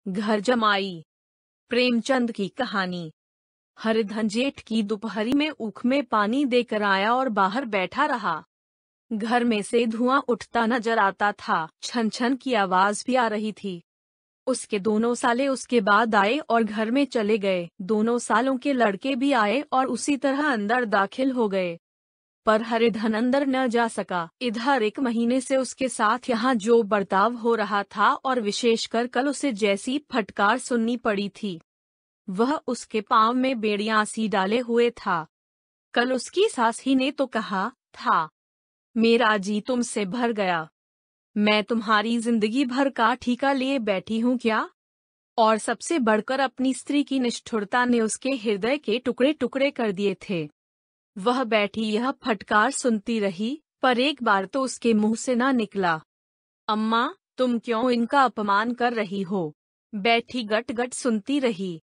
घर जमाई। प्रेमचंद की कहानी। हरिधन जेठ की दोपहरी में ऊख में पानी देकर आया और बाहर बैठा रहा। घर में से धुआं उठता नजर आता था, छन छन की आवाज भी आ रही थी। उसके दोनों साले उसके बाद आए और घर में चले गए। दोनों सालों के लड़के भी आए और उसी तरह अंदर दाखिल हो गए, पर हरिधन अंदर न जा सका। इधर 1 महीने से उसके साथ यहाँ जो बर्ताव हो रहा था और विशेषकर कल उसे जैसी फटकार सुननी पड़ी थी, वह उसके पांव में बेड़ियां सी डाले हुए था। कल उसकी सास ही ने तो कहा था, मेरा जी तुमसे भर गया, मैं तुम्हारी जिंदगी भर का ठीका लिए बैठी हूँ क्या? और सबसे बढ़कर अपनी स्त्री की निष्ठुरता ने उसके हृदय के टुकड़े टुकड़े कर दिए थे। वह बैठी यह फटकार सुनती रही, पर एक बार तो उसके मुंह से ना निकला, अम्मा तुम क्यों इनका अपमान कर रही हो? बैठी गट गट सुनती रही।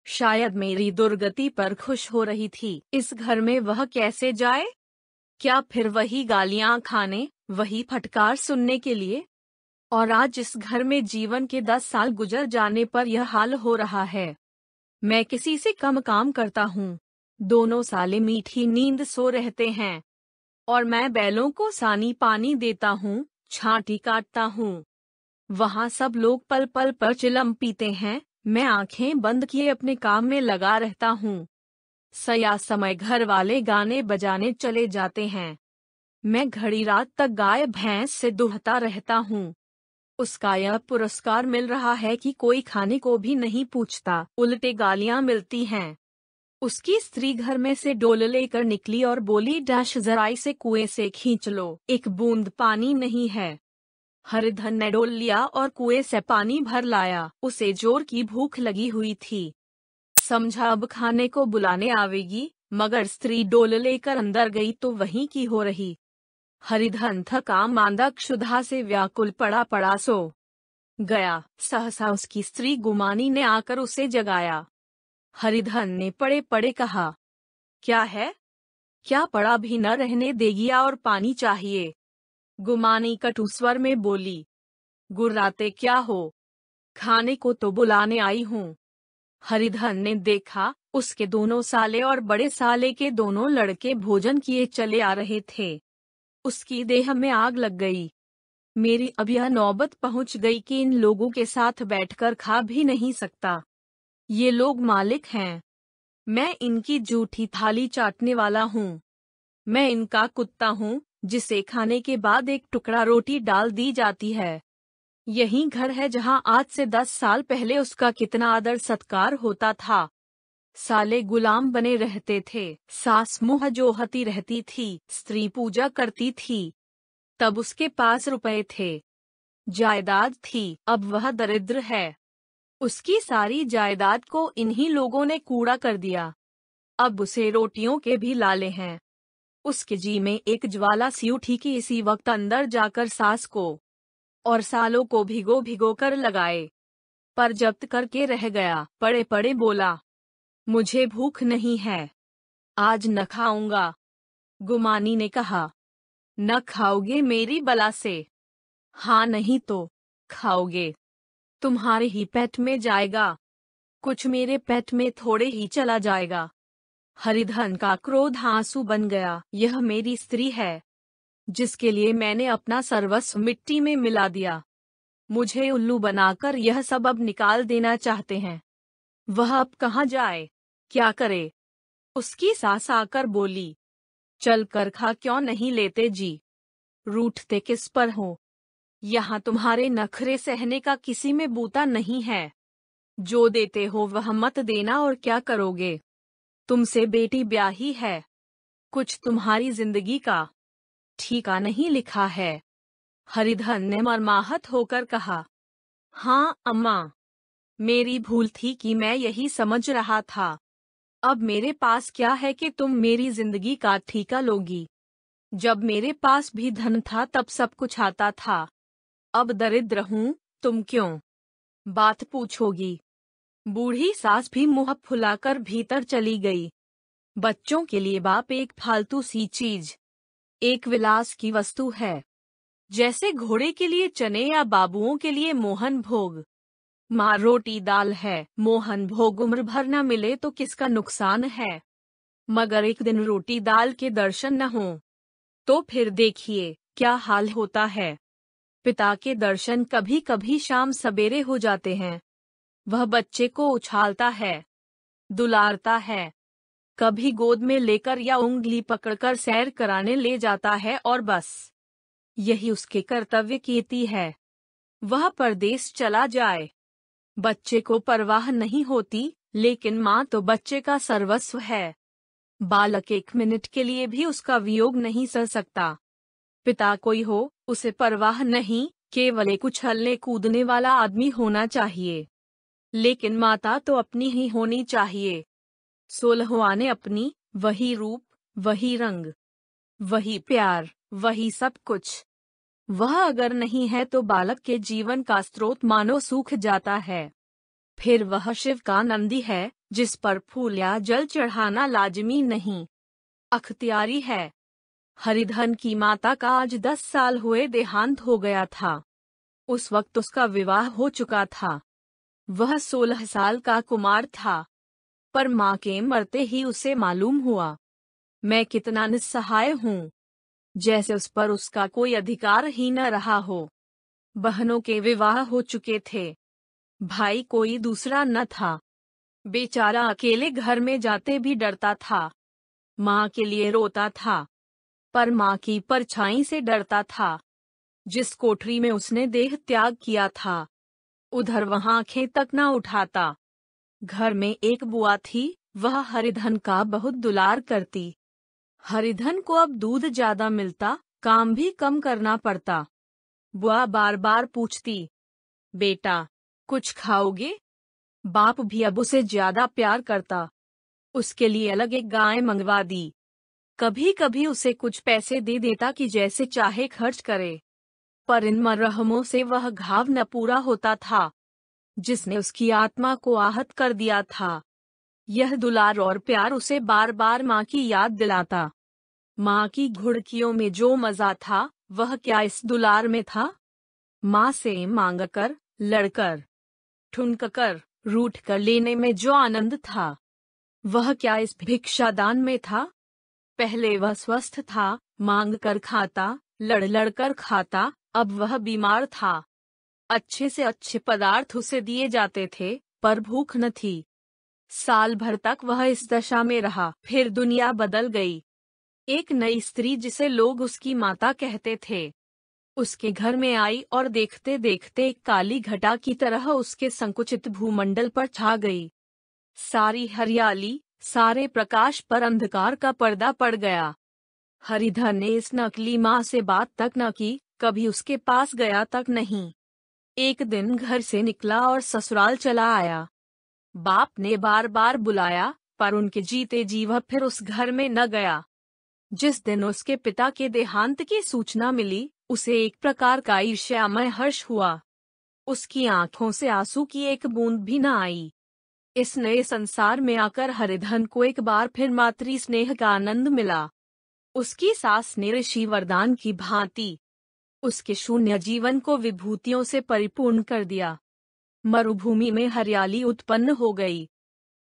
शायद मेरी दुर्गति पर खुश हो रही थी। इस घर में वह कैसे जाए? क्या फिर वही गालियां खाने, वही फटकार सुनने के लिए? और आज इस घर में जीवन के 10 साल गुजर जाने पर यह हाल हो रहा है। मैं किसी से कम काम करता हूँ, दोनों साले मीठी नींद सो रहते हैं, और मैं बैलों को सानी पानी देता हूँ, छांटी काटता हूँ। वहाँ सब लोग पल पल पर चिलम पीते हैं, मैं आंखें बंद किए अपने काम में लगा रहता हूँ। सया समय घर वाले गाने बजाने चले जाते हैं, मैं घड़ी रात तक गाय भैंस से दुहता रहता हूँ। उसका यह पुरस्कार मिल रहा है कि कोई खाने को भी नहीं पूछता, उल्टे गालियां मिलती हैं। उसकी स्त्री घर में से डोल लेकर निकली और बोली, डैश जरा इसे कुएं से खींच लो, एक बूंद पानी नहीं है। हरिधन ने डोल लिया और कुएं से पानी भर लाया। उसे जोर की भूख लगी हुई थी, समझा अब खाने को बुलाने आवेगी, मगर स्त्री डोल लेकर अंदर गई तो वहीं की हो रही। हरिधन थका मांदा क्षुधा से व्याकुल पड़ा पड़ा सो गया। सहसा उसकी स्त्री गुमानी ने आकर उसे जगाया। हरिधन ने पड़े पड़े कहा, क्या है? क्या पड़ा भी न रहने देगी और पानी चाहिए? गुमानी कटु स्वर में बोली, गुर्राते क्या हो, खाने को तो बुलाने आई हूँ। हरिधन ने देखा, उसके दोनों साले और बड़े साले के दोनों लड़के भोजन किए चले आ रहे थे। उसकी देह में आग लग गई। मेरी अब यह नौबत पहुंच गई कि इन लोगों के साथ बैठकर खा भी नहीं सकता। ये लोग मालिक हैं, मैं इनकी जूठी थाली चाटने वाला हूँ। मैं इनका कुत्ता हूँ, जिसे खाने के बाद एक टुकड़ा रोटी डाल दी जाती है। यही घर है जहाँ आज से 10 साल पहले उसका कितना आदर सत्कार होता था। साले गुलाम बने रहते थे, सास मुँह जोहती रहती थी, स्त्री पूजा करती थी। तब उसके पास रुपए थे, जायदाद थी, अब वह दरिद्र है। उसकी सारी जायदाद को इन्हीं लोगों ने कूड़ा कर दिया। अब उसे रोटियों के भी लाले हैं। उसके जी में एक ज्वाला सी उठी कि इसी वक्त अंदर जाकर सास को और सालों को भिगो भिगो कर लगाए, पर जब्त करके रह गया। पड़े पड़े बोला, मुझे भूख नहीं है, आज न खाऊंगा। गुमानी ने कहा, न खाओगे मेरी बला से? हाँ नहीं तो खाओगे, तुम्हारे ही पेट में जाएगा, कुछ मेरे पेट में थोड़े ही चला जाएगा। हरिधन का क्रोध आंसू बन गया। यह मेरी स्त्री है, जिसके लिए मैंने अपना सर्वस्व मिट्टी में मिला दिया। मुझे उल्लू बनाकर यह सब अब निकाल देना चाहते हैं। वह अब कहाँ जाए, क्या करे? उसकी सास आकर बोली, चल कर खा क्यों नहीं लेते जी? रूठते किस पर हो? यहाँ तुम्हारे नखरे सहने का किसी में बूता नहीं है। जो देते हो वह मत देना, और क्या करोगे? तुमसे बेटी ब्याही है, कुछ तुम्हारी जिंदगी का ठीका नहीं लिखा है। हरिधन ने मर्माहत होकर कहा, हाँ अम्मा, मेरी भूल थी कि मैं यही समझ रहा था। अब मेरे पास क्या है कि तुम मेरी जिंदगी का ठीका लोगी? जब मेरे पास भी धन था तब सब कुछ आता था, अब दरिद्र हूँ, तुम क्यों बात पूछोगी? बूढ़ी सास भी मुंह फुलाकर भीतर चली गई। बच्चों के लिए बाप एक फालतू सी चीज, एक विलास की वस्तु है, जैसे घोड़े के लिए चने या बाबुओं के लिए मोहन भोग। माँ रोटी दाल है, मोहन भोग उम्र भर न मिले तो किसका नुकसान है। मगर एक दिन रोटी दाल के दर्शन न हो तो फिर देखिए क्या हाल होता है। पिता के दर्शन कभी कभी शाम सवेरे हो जाते हैं। वह बच्चे को उछालता है, दुलारता है, कभी गोद में लेकर या उंगली पकड़कर सैर कराने ले जाता है और बस यही उसके कर्तव्य की है। वह परदेश चला जाए, बच्चे को परवाह नहीं होती, लेकिन माँ तो बच्चे का सर्वस्व है। बालक एक मिनट के लिए भी उसका वियोग नहीं सह सकता। पिता कोई हो, उसे परवाह नहीं, केवल एक उछलने कूदने वाला आदमी होना चाहिए। लेकिन माता तो अपनी ही होनी चाहिए। 16वां ने अपनी, वही रूप, वही रंग, वही प्यार, वही सब कुछ। वह अगर नहीं है तो बालक के जीवन का स्रोत मानो सूख जाता है। फिर वह शिव का नंदी है, जिस पर फूल या जल चढ़ाना लाजमी नहीं, अख्तियारी है। हरिधन की माता का आज 10 साल हुए देहांत हो गया था। उस वक्त उसका विवाह हो चुका था। वह 16 साल का कुमार था। पर माँ के मरते ही उसे मालूम हुआ, मैं कितना निस्सहाय हूँ, जैसे उस पर उसका कोई अधिकार ही न रहा हो। बहनों के विवाह हो चुके थे, भाई कोई दूसरा न था। बेचारा अकेले घर में जाते भी डरता था। माँ के लिए रोता था, पर माँ की परछाई से डरता था। जिस कोठरी में उसने देह त्याग किया था, उधर वहां आंखें तक न उठाता। घर में एक बुआ थी, वह हरिधन का बहुत दुलार करती। हरिधन को अब दूध ज्यादा मिलता, काम भी कम करना पड़ता। बुआ बार बार पूछती, बेटा कुछ खाओगे? बाप भी अब उसे ज्यादा प्यार करता। उसके लिए अलग एक गाय मंगवा दी। कभी कभी उसे कुछ पैसे दे देता कि जैसे चाहे खर्च करे। पर इन मरहमों से वह घाव न पूरा होता था, जिसने उसकी आत्मा को आहत कर दिया था। यह दुलार और प्यार उसे बार बार माँ की याद दिलाता। माँ की घुड़कियों में जो मजा था, वह क्या इस दुलार में था? माँ से मांगकर, लड़कर, ठुनककर, रूठ कर लेने में जो आनंद था, वह क्या इस भिक्षादान में था? पहले वह स्वस्थ था, मांग कर खाता, लड़ लड़ कर खाता। अब वह बीमार था। अच्छे से अच्छे पदार्थ उसे दिए जाते थे, पर भूख न थी। साल भर तक वह इस दशा में रहा। फिर दुनिया बदल गई। एक नई स्त्री, जिसे लोग उसकी माता कहते थे, उसके घर में आई और देखते देखते एक काली घटा की तरह उसके संकुचित भूमंडल पर छा गई। सारी हरियाली, सारे प्रकाश पर अंधकार का पर्दा पड़ गया। हरिधन ने इस नकली माँ से बात तक न की, कभी उसके पास गया तक नहीं। एक दिन घर से निकला और ससुराल चला आया। बाप ने बार बार बुलाया, पर उनके जीते जी वह फिर उस घर में न गया। जिस दिन उसके पिता के देहांत की सूचना मिली, उसे एक प्रकार का ईर्ष्यामय हर्ष हुआ। उसकी आंखों से आंसू की एक बूंद भी न आई। इस नए संसार में आकर हरिधन को एक बार फिर मातृ स्नेह का आनंद मिला। उसकी सास ने ऋषि वरदान की भांति उसके शून्य जीवन को विभूतियों से परिपूर्ण कर दिया। मरुभूमि में हरियाली उत्पन्न हो गई।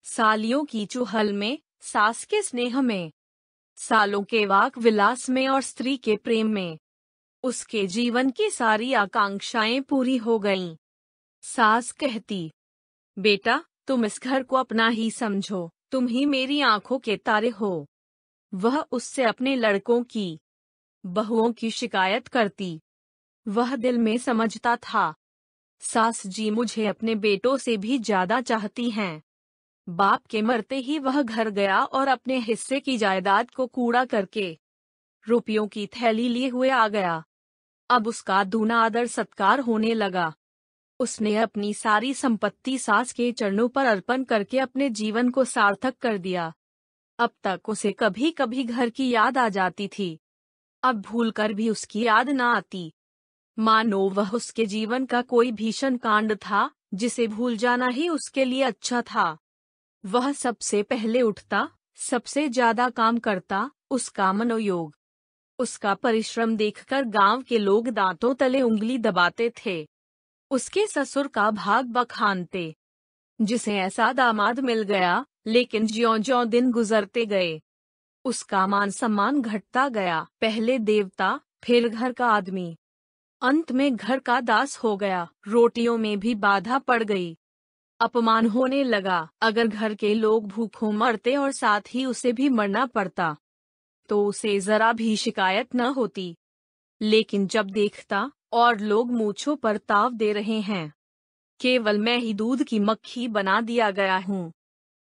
सालियों की चुहल में, सास के स्नेह में, सालों के वाक विलास में और स्त्री के प्रेम में उसके जीवन की सारी आकांक्षाएं पूरी हो गईं। सास कहती, बेटा तुम इस घर को अपना ही समझो, तुम ही मेरी आंखों के तारे हो। वह उससे अपने लड़कों की, बहुओं की शिकायत करती। वह दिल में समझता था, सास जी मुझे अपने बेटों से भी ज्यादा चाहती हैं। बाप के मरते ही वह घर गया और अपने हिस्से की जायदाद को कूड़ा करके रुपयों की थैली लिए हुए आ गया। अब उसका दूना आदर सत्कार होने लगा। उसने अपनी सारी संपत्ति सास के चरणों पर अर्पण करके अपने जीवन को सार्थक कर दिया। अब तक उसे कभी कभी घर की याद आ जाती थी, अब भूलकर भी उसकी याद न आती। मानो वह उसके जीवन का कोई भीषण कांड था, जिसे भूल जाना ही उसके लिए अच्छा था। वह सबसे पहले उठता, सबसे ज्यादा काम करता, उसका मनोयोग, उसका परिश्रम देखकर गांव के लोग दांतों तले उंगली दबाते थे। उसके ससुर का भाग बखानते। जिसे ऐसा दामाद मिल गया, लेकिन ज्यों-ज्यों दिन गुजरते गए उसका मान सम्मान घटता गया। पहले देवता, फिर घर का आदमी, अंत में घर का दास हो गया। रोटियों में भी बाधा पड़ गई। अपमान होने लगा। अगर घर के लोग भूखों मरते और साथ ही उसे भी मरना पड़ता तो उसे जरा भी शिकायत न होती। लेकिन जब देखता और लोग मूंछों पर ताव दे रहे हैं, केवल मैं ही दूध की मक्खी बना दिया गया हूँ,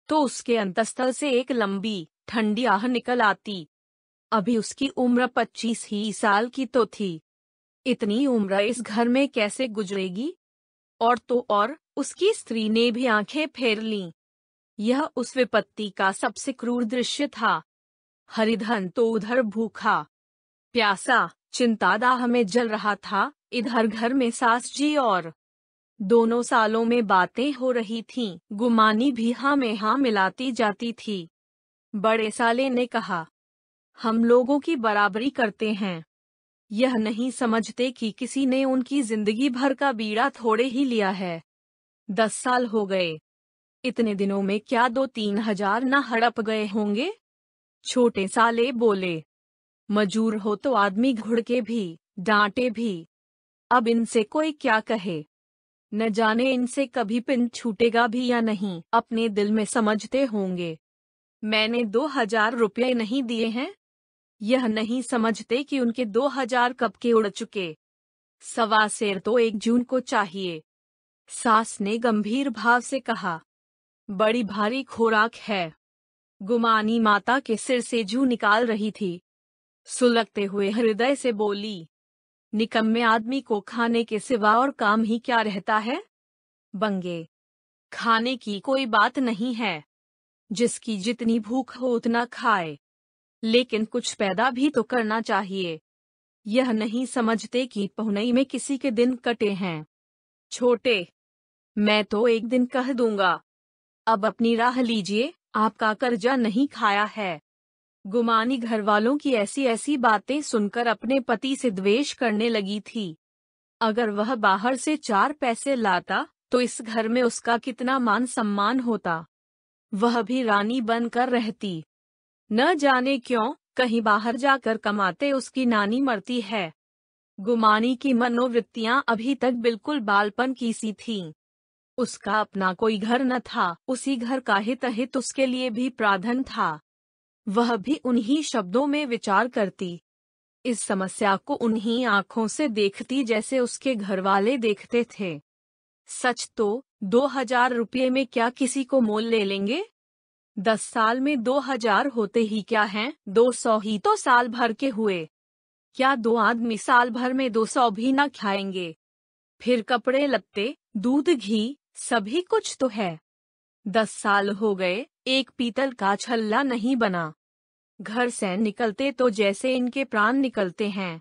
तो उसके अंतस्थल से एक लंबी ठंडी आह निकल आती। अभी उसकी उम्र 25 ही साल की तो थी। इतनी उम्र इस घर में कैसे गुजरेगी? और तो और उसकी स्त्री ने भी आंखें फेर लीं। यह उस विपत्ति का सबसे क्रूर दृश्य था। हरिधन तो उधर भूखा प्यासा चिंतादाह में जल रहा था, इधर घर में सास जी और दोनों सालों में बातें हो रही थीं। गुमानी भी हाँ में हाँ मिलाती जाती थी। बड़े साले ने कहा, हम लोगों की बराबरी करते हैं। यह नहीं समझते कि किसी ने उनकी जिंदगी भर का बीड़ा थोड़े ही लिया है। 10 साल हो गए। इतने दिनों में क्या 2-3 हजार न हड़प गए होंगे? छोटे साले बोले, मजूर हो तो आदमी घुड़के भी, डांटे भी। अब इनसे कोई क्या कहे? न जाने इनसे कभी पिन छूटेगा भी या नहीं। अपने दिल में समझते होंगे, मैंने 2,000 रुपये नहीं दिए हैं। यह नहीं समझते कि उनके 2,000 कब के उड़ चुके। सवा सेर तो 1 जून को चाहिए। सास ने गंभीर भाव से कहा, बड़ी भारी खोराक है। गुमानी माता के सिर से जू निकाल रही थी। सुलगते हुए हृदय से बोली, निकम्मे आदमी को खाने के सिवा और काम ही क्या रहता है? बंगे, खाने की कोई बात नहीं है। जिसकी जितनी भूख हो उतना खाए, लेकिन कुछ पैदा भी तो करना चाहिए। यह नहीं समझते कि पहुनई में किसी के दिन कटे हैं। छोटे, मैं तो एक दिन कह दूंगा, अब अपनी राह लीजिए, आपका कर्जा नहीं खाया है। गुमानी घर वालों की ऐसी ऐसी बातें सुनकर अपने पति से द्वेष करने लगी थी। अगर वह बाहर से 4 पैसे लाता तो इस घर में उसका कितना मान सम्मान होता। वह भी रानी बनकर रहती। न जाने क्यों कहीं बाहर जाकर कमाते उसकी नानी मरती है। गुमानी की मनोवृत्तियां अभी तक बिल्कुल बालपन की सी थीं। उसका अपना कोई घर न था, उसी घर का हित अहित उसके लिए भी प्राधान्य था। वह भी उन्हीं शब्दों में विचार करती। इस समस्या को उन्हीं आंखों से देखती जैसे उसके घर वाले देखते थे। सच तो 2,000 रुपये में क्या किसी को मोल ले लेंगे? 10 साल में 2,000 होते ही क्या हैं? 200 ही तो साल भर के हुए। क्या 2 आदमी साल भर में 200 भी न खाएंगे? फिर कपड़े लत्ते, दूध घी, सभी कुछ तो है। 10 साल हो गए, एक पीतल का छल्ला नहीं बना। घर से निकलते तो जैसे इनके प्राण निकलते हैं।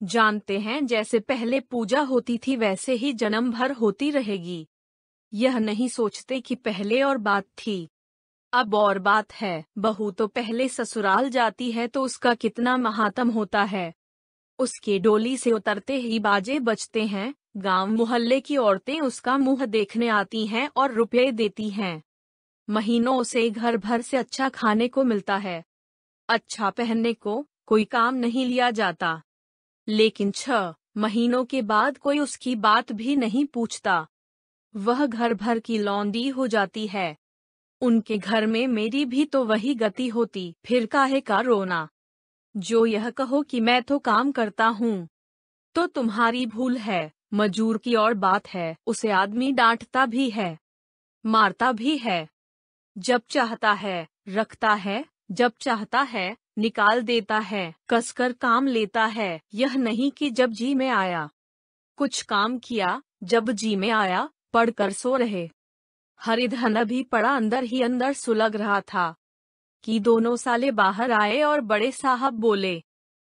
जानते हैं जैसे पहले पूजा होती थी वैसे ही जन्म भर होती रहेगी। यह नहीं सोचते कि पहले और बात थी, अब और बात है। बहू तो पहले ससुराल जाती है तो उसका कितना महात्म होता है। उसके डोली से उतरते ही बाजे बजते हैं। गांव मोहल्ले की औरतें उसका मुंह देखने आती हैं और रुपये देती हैं। महीनों से घर भर से अच्छा खाने को मिलता है, अच्छा पहनने को, कोई काम नहीं लिया जाता। लेकिन 6 महीनों के बाद कोई उसकी बात भी नहीं पूछता। वह घर भर की लौंडी हो जाती है। उनके घर में मेरी भी तो वही गति होती, फिर काहे का रोना। जो यह कहो कि मैं तो काम करता हूँ, तो तुम्हारी भूल है। मजूर की और बात है, उसे आदमी डांटता भी है, मारता भी है। जब चाहता है रखता है, जब चाहता है निकाल देता है, कसकर काम लेता है। यह नहीं कि जब जी में आया कुछ काम किया, जब जी में आया पढ़कर सो रहे। हरिधन अभी पड़ा अंदर ही अंदर सुलग रहा था कि दोनों साले बाहर आए और बड़े साहब बोले,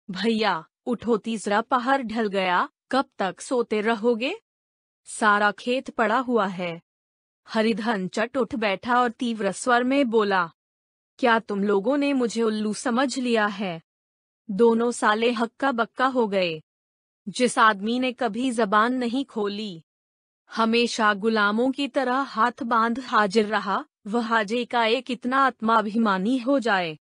भैया उठो, तीसरा पहर ढल गया, कब तक सोते रहोगे? सारा खेत पड़ा हुआ है। हरिधन चट उठ बैठा और तीव्र स्वर में बोला, क्या तुम लोगों ने मुझे उल्लू समझ लिया है? दोनों साले हक्का बक्का हो गए। जिस आदमी ने कभी जबान नहीं खोली, हमेशा गुलामों की तरह हाथ बांध हाजिर रहा, वह आज एकाएक इतना आत्माभिमानी हो जाए,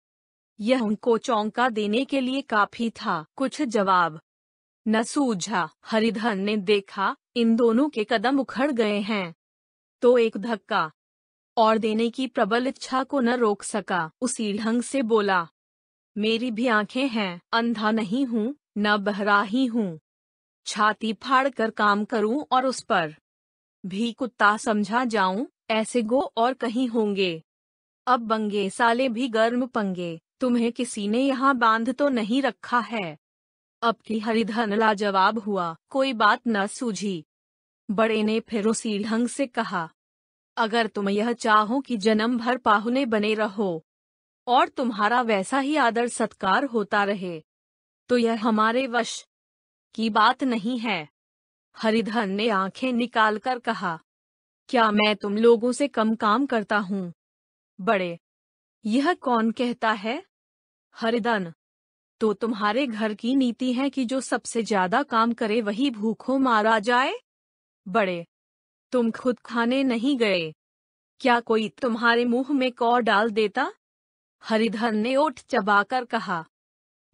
यह उनको चौंका देने के लिए काफी था। कुछ जवाब न सूझा। हरिधन ने देखा इन दोनों के कदम उखड़ गए हैं, तो एक धक्का और देने की प्रबल इच्छा को न रोक सका। उसी ढंग से बोला, मेरी भी आंखें हैं, अंधा नहीं हूँ, न बहरा ही हूँ। छाती फाड़ कर काम करूं और उस पर भी कुत्ता समझा जाऊं, ऐसे गो और कहीं होंगे। अब बंगे साले भी गर्म पंगे, तुम्हें किसी ने यहाँ बांध तो नहीं रखा है। अब की हरिधन लाजवाब हुआ, कोई बात न सूझी। बड़े ने फिर उसी ढंग से कहा, अगर तुम यह चाहो कि जन्म भर पाहुने बने रहो और तुम्हारा वैसा ही आदर सत्कार होता रहे, तो यह हमारे वश की बात नहीं है। हरिधन ने आंखें निकालकर कहा, क्या मैं तुम लोगों से कम काम करता हूँ? बड़े, यह कौन कहता है? हरिधन, तो तुम्हारे घर की नीति है कि जो सबसे ज्यादा काम करे वही भूखों मारा जाए। बड़े, तुम खुद खाने नहीं गए, क्या कोई तुम्हारे मुंह में कौ डाल देता? हरिधन ने ओठ चबाकर कहा,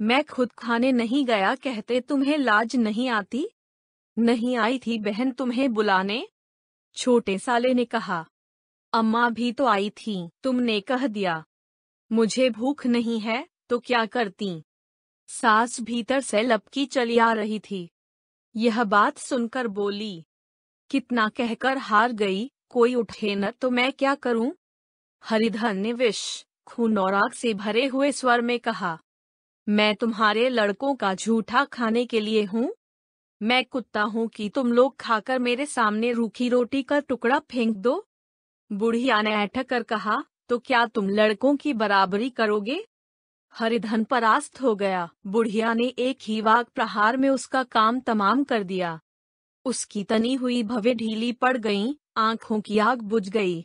मैं खुद खाने नहीं गया कहते तुम्हें लाज नहीं आती? नहीं आई थी बहन तुम्हें बुलाने? छोटे साले ने कहा, अम्मा भी तो आई थी, तुमने कह दिया। मुझे भूख नहीं है तो क्या करती? सास भीतर से लपकी चली आ रही थी। यह बात सुनकर बोली, कितना कहकर हार गई, कोई उठे न तो मैं क्या करूं? हरिधन ने विष, खून और आग से भरे हुए स्वर में कहा, मैं तुम्हारे लड़कों का झूठा खाने के लिए हूँ? मैं कुत्ता हूँ कि तुम लोग खाकर मेरे सामने रूखी रोटी का टुकड़ा फेंक दो? बुढ़िया ने ऐठ कर कहा, तो क्या तुम लड़कों की बराबरी करोगे? हरिधन परास्त हो गया। बुढ़िया ने एक ही वाक प्रहार में उसका काम तमाम कर दिया। उसकी तनी हुई भवें ढीली पड़ गईं, आंखों की आग बुझ गई,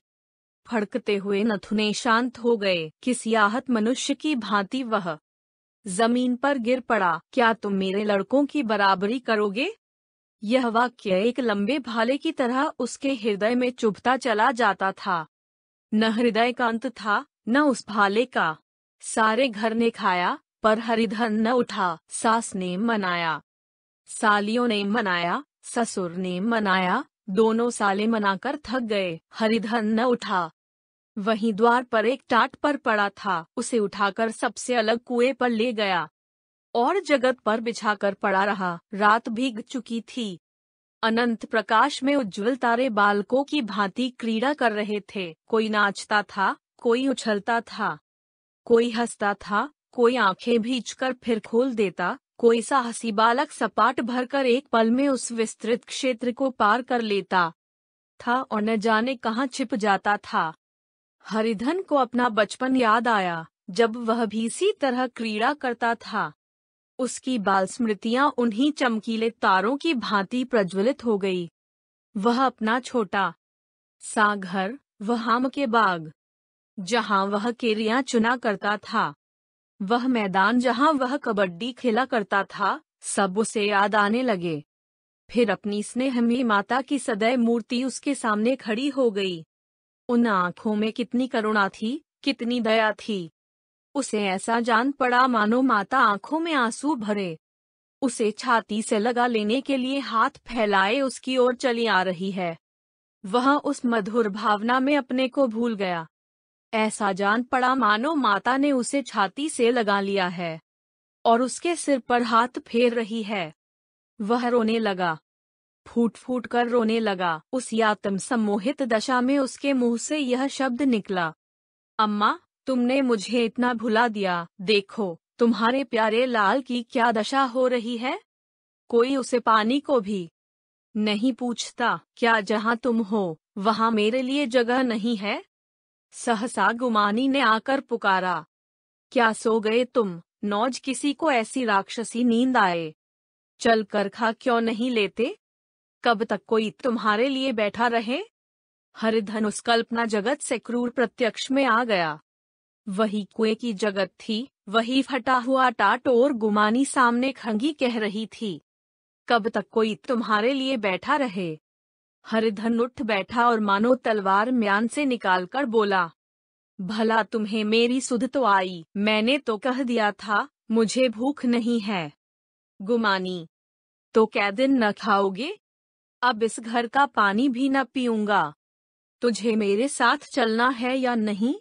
फड़कते हुए नथुने शांत हो गए। किसी आहत मनुष्य की भांति वह जमीन पर गिर पड़ा। क्या तुम मेरे लड़कों की बराबरी करोगे? यह वाक्य एक लंबे भाले की तरह उसके हृदय में चुभता चला जाता था। न हृदय का अंत था, न उस भाले का। सारे घर ने खाया, पर हरिधन न उठा। सास ने मनाया, सालियों ने मनाया, ससुर ने मनाया, दोनों साले मनाकर थक गए। हरिधन न उठा। वहीं द्वार पर एक टाट पर पड़ा था, उसे उठाकर सबसे अलग कुएं पर ले गया और जगत पर बिछाकर पड़ा रहा। रात भीग चुकी थी। अनंत प्रकाश में उज्ज्वल तारे बालकों की भांति क्रीड़ा कर रहे थे। कोई नाचता था, कोई उछलता था, कोई हंसता था, कोई आंखें भींचकर फिर खोल देता, कोई साहसी बालक सपाट भरकर एक पल में उस विस्तृत क्षेत्र को पार कर लेता था और न जाने कहाँ छिप जाता था। हरिधन को अपना बचपन याद आया, जब वह भी इसी तरह क्रीड़ा करता था। उसकी बाल स्मृतियां उन्हीं चमकीले तारों की भांति प्रज्वलित हो गई। वह अपना छोटा सा घर, वह आम के बाग जहां वह केरियां चुना करता था, वह मैदान जहां वह कबड्डी खेला करता था, सब उसे याद आने लगे। फिर अपनी स्नेहमयी माता की सदैव मूर्ति उसके सामने खड़ी हो गई। उन आंखों में कितनी करुणा थी, कितनी दया थी। उसे ऐसा जान पड़ा मानो माता आंखों में आंसू भरे उसे छाती से लगा लेने के लिए हाथ फैलाए उसकी ओर चली आ रही है। वह उस मधुर भावना में अपने को भूल गया। ऐसा जान पड़ा मानो माता ने उसे छाती से लगा लिया है और उसके सिर पर हाथ फेर रही है। वह रोने लगा, फूट फूट कर रोने लगा। उस आत्म सम्मोहित दशा में उसके मुंह से यह शब्द निकला, अम्मा, तुमने मुझे इतना भुला दिया। देखो, तुम्हारे प्यारे लाल की क्या दशा हो रही है। कोई उसे पानी को भी नहीं पूछता। क्या जहां तुम हो वहां मेरे लिए जगह नहीं है? सहसा गुमानी ने आकर पुकारा, क्या सो गए तुम? नौज किसी को ऐसी राक्षसी नींद आए। चल कर खा क्यों नहीं लेते? कब तक कोई तुम्हारे लिए बैठा रहे? हरिधन उस कल्पना जगत से क्रूर प्रत्यक्ष में आ गया। वही कुएं की जगत थी, वही फटा हुआ टाट और गुमानी सामने खंगी कह रही थी, कब तक कोई तुम्हारे लिए बैठा रहे? हरिधन उठ बैठा और मानो तलवार म्यान से निकालकर बोला, भला तुम्हें मेरी सुध तो आई, मैंने तो कह दिया था मुझे भूख नहीं है। गुमानी, तो क्या दिन न खाओगे? अब इस घर का पानी भी न पीऊंगा। तुझे मेरे साथ चलना है या नहीं?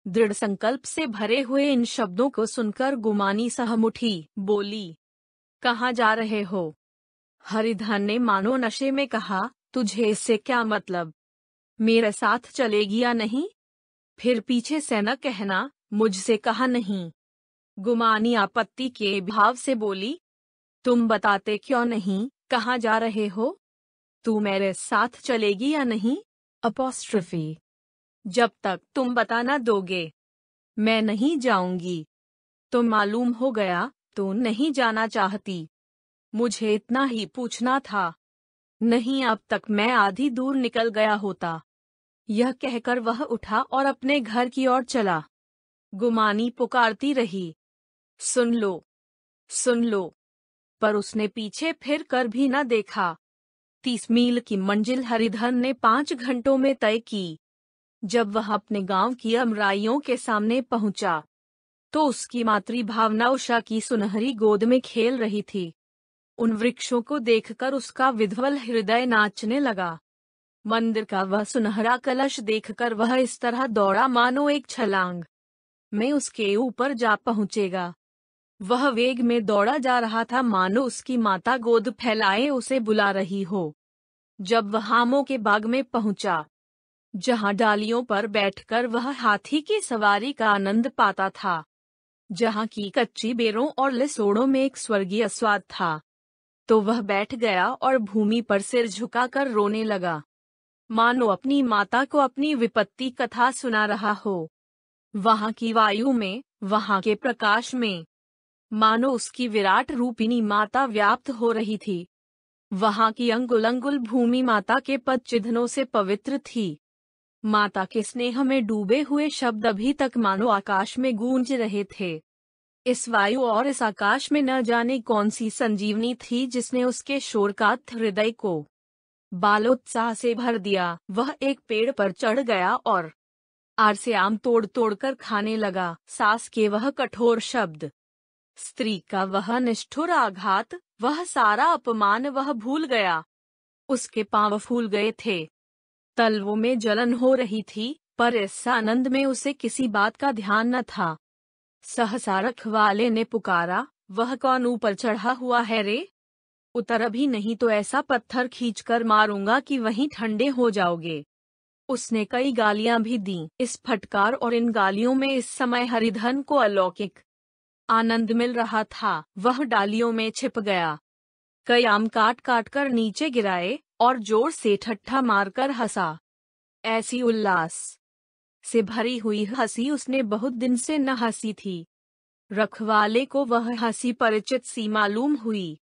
दृढ़ संकल्प से भरे हुए इन शब्दों को सुनकर गुमानी सहम उठी, बोली, कहाँ जा रहे हो? हरिधन ने मानो नशे में कहा, तुझे इससे क्या मतलब? मेरे साथ चलेगी या नहीं? फिर पीछे से न कहना मुझसे कहा नहीं। गुमानी आपत्ति के भाव से बोली, तुम बताते क्यों नहीं, कहाँ जा रहे हो? तू मेरे साथ चलेगी या नहीं? अपॉस्ट्रफी, जब तक तुम बता न दोगे मैं नहीं जाऊंगी। तो मालूम हो गया तो नहीं जाना चाहती। मुझे इतना ही पूछना था, नहीं अब तक मैं आधी दूर निकल गया होता। यह कहकर वह उठा और अपने घर की ओर चला। गुमानी पुकारती रही, सुन लो, सुन लो, पर उसने पीछे फिर कर भी न देखा। 30 मील की मंजिल हरिधन ने 5 घंटों में तय की। जब वह अपने गांव की अमराइयों के सामने पहुंचा, तो उसकी मातृभावना उषा की सुनहरी गोद में खेल रही थी। उन वृक्षों को देखकर उसका विध्वल हृदय नाचने लगा। मंदिर का वह सुनहरा कलश देखकर वह इस तरह दौड़ा मानो एक छलांग में उसके ऊपर जा पहुंचेगा। वह वेग में दौड़ा जा रहा था मानो उसकी माता गोद फैलाए उसे बुला रही हो। जब वह आमों के बाग में पहुंचा, जहां डालियों पर बैठकर वह हाथी की सवारी का आनंद पाता था, जहां की कच्ची बेरों और लिसोड़ों में एक स्वर्गीय स्वाद था, तो वह बैठ गया और भूमि पर सिर झुकाकर रोने लगा, मानो अपनी माता को अपनी विपत्ति कथा सुना रहा हो। वहां की वायु में, वहां के प्रकाश में, मानो उसकी विराट रूपिणी माता व्याप्त हो रही थी। वहां की अंगुल अंगुल भूमि माता के पद चिन्हों से पवित्र थी। माता के स्नेह में डूबे हुए शब्द अभी तक मानो आकाश में गूंज रहे थे। इस वायु और इस आकाश में न जाने कौन सी संजीवनी थी जिसने उसके शोरकात हृदय को बालोत्साह से भर दिया। वह एक पेड़ पर चढ़ गया और आर से आम तोड़ तोड़ कर खाने लगा। सास के वह कठोर शब्द, स्त्री का वह निष्ठुर आघात, वह सारा अपमान वह भूल गया। उसके पांव फूल गए थे, तलवों में जलन हो रही थी, पर इस आनंद में उसे किसी बात का ध्यान न था। सहसा रखवाले ने पुकारा, वह कौन ऊपर चढ़ा हुआ है रे? उतर अभी, नहीं तो ऐसा पत्थर खींचकर मारूंगा कि वहीं ठंडे हो जाओगे। उसने कई गालियां भी दीं। इस फटकार और इन गालियों में इस समय हरिधन को अलौकिक आनंद मिल रहा था। वह डालियों में छिप गया, कई आम काट काट कर नीचे गिराए और जोर से ठट्ठा मारकर हंसा। ऐसी उल्लास से भरी हुई हंसी उसने बहुत दिन से न हंसी थी। रखवाले को वह हंसी परिचित सी मालूम हुई,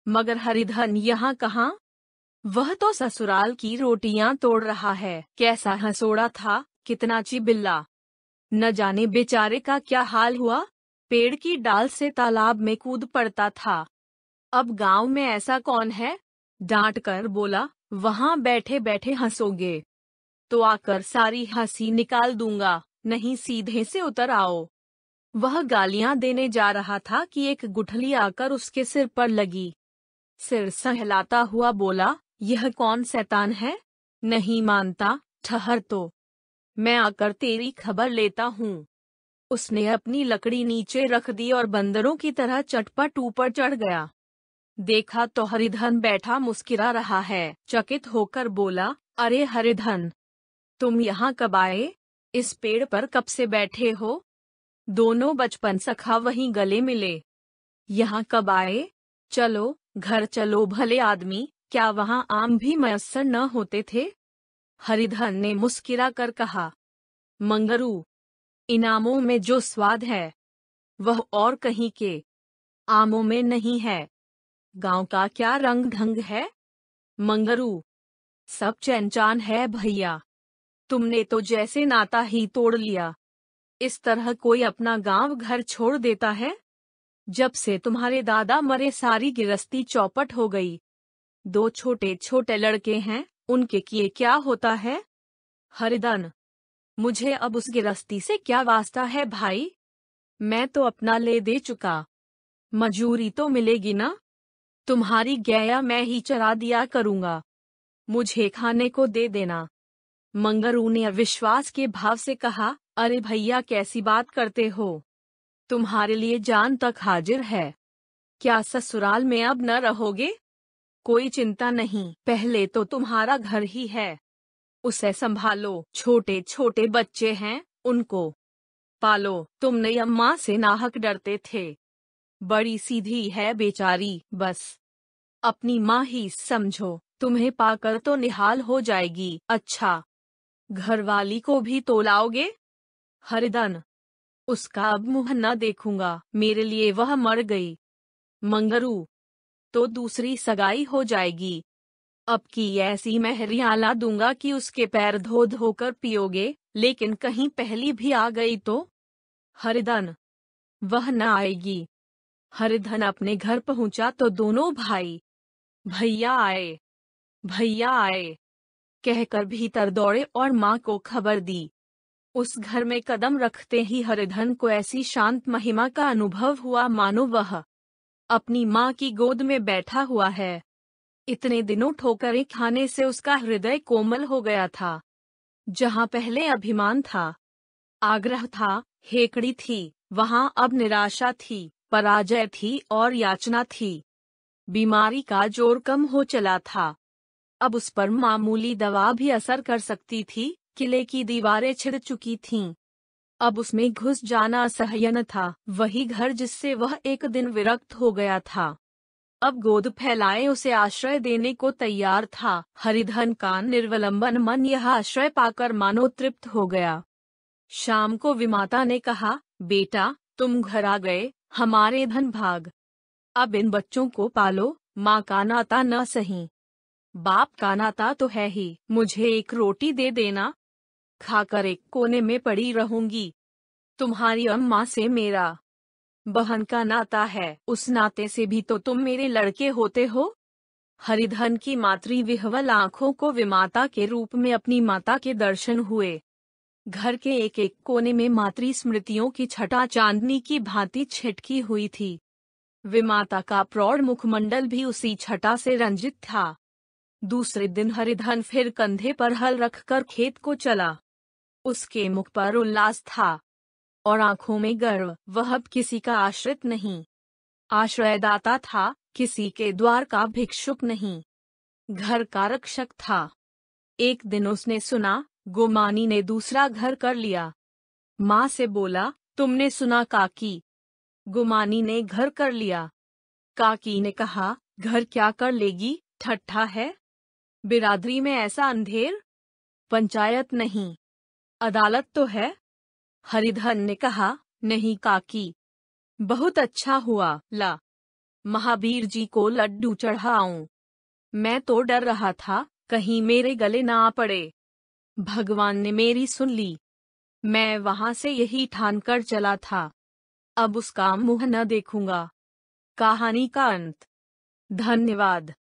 मगर हरिधन यहाँ कहाँ? वह तो ससुराल की रोटियां तोड़ रहा है। कैसा हंसोड़ा था, कितना चिबिल्ला! न जाने बेचारे का क्या हाल हुआ, पेड़ की डाल से तालाब में कूद पड़ता था। अब गांव में ऐसा कौन है? डांट कर बोला, वहां बैठे बैठे हंसोगे तो आकर सारी हंसी निकाल दूंगा, नहीं सीधे से उतर आओ। वह गालियां देने जा रहा था कि एक गुठली आकर उसके सिर पर लगी। सिर सहलाता हुआ बोला, यह कौन शैतान है? नहीं मानता, ठहर तो, मैं आकर तेरी खबर लेता हूँ। उसने अपनी लकड़ी नीचे रख दी और बंदरों की तरह चटपट ऊपर चढ़ गया। देखा तो हरिधन बैठा मुस्कुरा रहा है। चकित होकर बोला, अरे हरिधन, तुम यहाँ कब आए? इस पेड़ पर कब से बैठे हो? दोनों बचपन सखा वहीं गले मिले। यहाँ कब आए? चलो घर चलो भले आदमी, क्या वहाँ आम भी मयस्सर न होते थे? हरिधन ने मुस्कुरा कर कहा, मंगरू, इन आमों में जो स्वाद है वह और कहीं के आमों में नहीं है। गांव का क्या रंग ढंग है मंगरू, सब चैन है भैया। तुमने तो जैसे नाता ही तोड़ लिया। इस तरह कोई अपना गांव घर छोड़ देता है? जब से तुम्हारे दादा मरे सारी गिरस्ती चौपट हो गई। 2 छोटे छोटे लड़के हैं, उनके किए क्या होता है? हरिधन, मुझे अब उस गिरस्ती से क्या वास्ता है भाई? मैं तो अपना ले दे चुका। मजूरी तो मिलेगी ना? तुम्हारी गैया मैं ही चरा दिया करूंगा। मुझे खाने को दे देना। मंगरू ने अविश्वास के भाव से कहा, अरे भैया कैसी बात करते हो? तुम्हारे लिए जान तक हाजिर है। क्या ससुराल में अब न रहोगे? कोई चिंता नहीं, पहले तो तुम्हारा घर ही है। उसे संभालो, छोटे छोटे बच्चे हैं, उनको पालो। तुमने अम्मा से नाहक डरते थे। बड़ी सीधी है बेचारी, बस अपनी माँ ही समझो। तुम्हें पाकर तो निहाल हो जाएगी। अच्छा, घरवाली को भी तो लाओगे? हरिधन, उसका अब मुंह न देखूंगा, मेरे लिए वह मर गई। मंगरू, तो दूसरी सगाई हो जाएगी। अब की ऐसी मेहरियां ला दूंगा कि उसके पैर धो धो कर पियोगे, लेकिन कहीं पहली भी आ गई तो? हरिधन, वह न आएगी। हरिधन अपने घर पहुंचा तो दोनों भाई भैया आए, भैया आए कहकर भीतर दौड़े और माँ को खबर दी। उस घर में कदम रखते ही हरिधन को ऐसी शांत महिमा का अनुभव हुआ मानो वह अपनी माँ की गोद में बैठा हुआ है। इतने दिनों ठोकरें खाने से उसका हृदय कोमल हो गया था। जहाँ पहले अभिमान था, आग्रह था, हेकड़ी थी, वहाँ अब निराशा थी, पराजय थी और याचना थी। बीमारी का जोर कम हो चला था। अब उस पर मामूली दवा भी असर कर सकती थी। किले की दीवारें छिड़ चुकी थीं। अब उसमें घुस जाना असह्य न था। वही घर जिससे वह एक दिन विरक्त हो गया था, अब गोद फैलाए उसे आश्रय देने को तैयार था। हरिधन का निर्वलंबन मन यह आश्रय पाकर मानो तृप्त हो गया। शाम को विमाता ने कहा, बेटा तुम घर आ गए, हमारे धन भाग। अब इन बच्चों को पालो, माँ का नाता न सही, बाप का नाता तो है ही। मुझे एक रोटी दे देना, खाकर एक कोने में पड़ी रहूंगी। तुम्हारी अम्मा से मेरा बहन का नाता है, उस नाते से भी तो तुम मेरे लड़के होते हो। हरिधन की मातृविह्वल आंखों को विमाता के रूप में अपनी माता के दर्शन हुए। घर के एक एक कोने में मातृ स्मृतियों की छटा चांदनी की भांति छिटकी हुई थी। विमाता का प्रौढ़ मुखमंडल भी उसी छटा से रंजित था। दूसरे दिन हरिधन फिर कंधे पर हल रखकर खेत को चला। उसके मुख पर उल्लास था और आंखों में गर्व। वह अब किसी का आश्रित नहीं, आश्रयदाता था, किसी के द्वार का भिक्षुक नहीं, घर का रक्षक था। एक दिन उसने सुना, गुमानी ने दूसरा घर कर लिया। माँ से बोला, तुमने सुना काकी, गुमानी ने घर कर लिया। काकी ने कहा, घर क्या कर लेगी, ठट्ठा है? बिरादरी में ऐसा अंधेर? पंचायत नहीं, अदालत तो है। हरिधन ने कहा, नहीं काकी, बहुत अच्छा हुआ, ला महावीर जी को लड्डू चढ़ाऊं। मैं तो डर रहा था कहीं मेरे गले ना आ पड़े। भगवान ने मेरी सुन ली। मैं वहां से यही ठान कर चला था, अब उसका मुंह न देखूंगा। कहानी का अंत। धन्यवाद।